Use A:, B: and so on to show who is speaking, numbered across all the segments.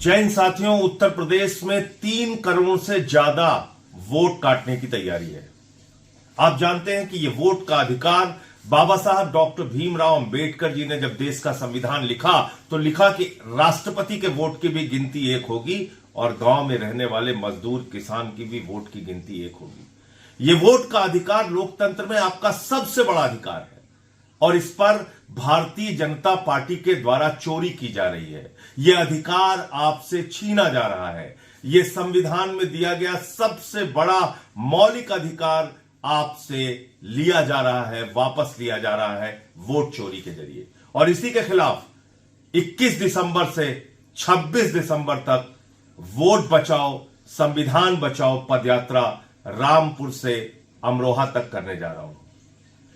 A: जैन साथियों, उत्तर प्रदेश में 3 करोड़ से ज्यादा वोट काटने की तैयारी है। आप जानते हैं कि यह वोट का अधिकार बाबा साहब डॉक्टर भीमराव अंबेडकर जी ने जब देश का संविधान लिखा तो लिखा कि राष्ट्रपति के वोट की भी गिनती एक होगी और गांव में रहने वाले मजदूर किसान की भी वोट की गिनती एक होगी। यह वोट का अधिकार लोकतंत्र में आपका सबसे बड़ा अधिकार है और इस पर भारतीय जनता पार्टी के द्वारा चोरी की जा रही है। यह अधिकार आपसे छीना जा रहा है। यह संविधान में दिया गया सबसे बड़ा मौलिक अधिकार आपसे लिया जा रहा है, वापस लिया जा रहा है वोट चोरी के जरिए। और इसी के खिलाफ 21 दिसंबर से 26 दिसंबर तक वोट बचाओ संविधान बचाओ पदयात्रा रामपुर से अमरोहा तक करने जा रहा हूं।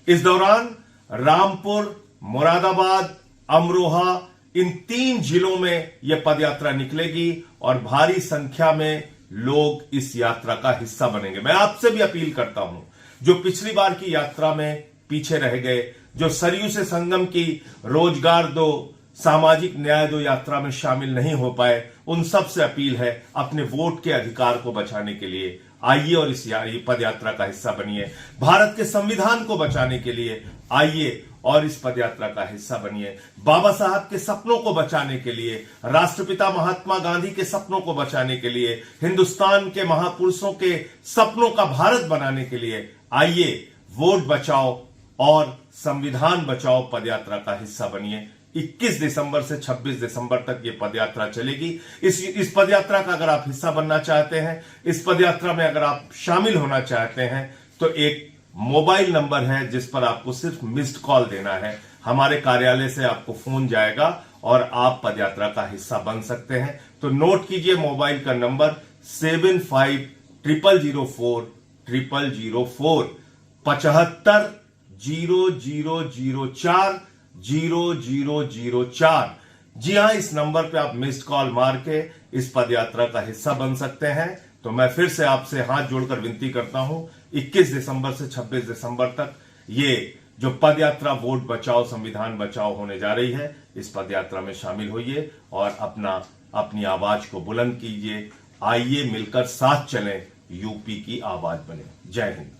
A: इस दौरान रामपुर, मुरादाबाद, अमरोहा इन 3 जिलों में यह पदयात्रा निकलेगी और भारी संख्या में लोग इस यात्रा का हिस्सा बनेंगे। मैं आपसे भी अपील करता हूं, जो पिछली बार की यात्रा में पीछे रह गए, जो सरयू से संगम की रोजगार दो, सामाजिक न्याय दो यात्रा में शामिल नहीं हो पाए, उन सब से अपील है अपने वोट के अधिकार को बचाने के लिए आइए और इस पदयात्रा का हिस्सा बनिए। भारत के संविधान को बचाने के लिए आइए और इस पदयात्रा का हिस्सा बनिए। बाबा साहब के सपनों को बचाने के लिए, राष्ट्रपिता महात्मा गांधी के सपनों को बचाने के लिए, हिंदुस्तान के महापुरुषों के सपनों का भारत बनाने के लिए आइए वोट बचाओ और संविधान बचाओ पदयात्रा का हिस्सा बनिए। 21 दिसंबर से 26 दिसंबर तक यह पदयात्रा चलेगी। इस पदयात्रा का अगर आप हिस्सा बनना चाहते हैं, इस पदयात्रा में अगर आप शामिल होना चाहते हैं, तो एक मोबाइल नंबर है जिस पर आपको सिर्फ मिस्ड कॉल देना है। हमारे कार्यालय से आपको फोन जाएगा और आप पदयात्रा का हिस्सा बन सकते हैं। तो नोट कीजिए मोबाइल का नंबर 750004 0004 750004 0004। जी हां, इस नंबर पे आप मिस्ड कॉल मार के इस पदयात्रा का हिस्सा बन सकते हैं। तो मैं फिर से आपसे हाथ जोड़कर विनती करता हूं, 21 दिसंबर से 26 दिसंबर तक ये जो पदयात्रा वोट बचाओ संविधान बचाओ होने जा रही है, इस पदयात्रा में शामिल होइए और अपनी आवाज को बुलंद कीजिए। आइए मिलकर साथ चलें, यूपी की आवाज बने। जय हिंद।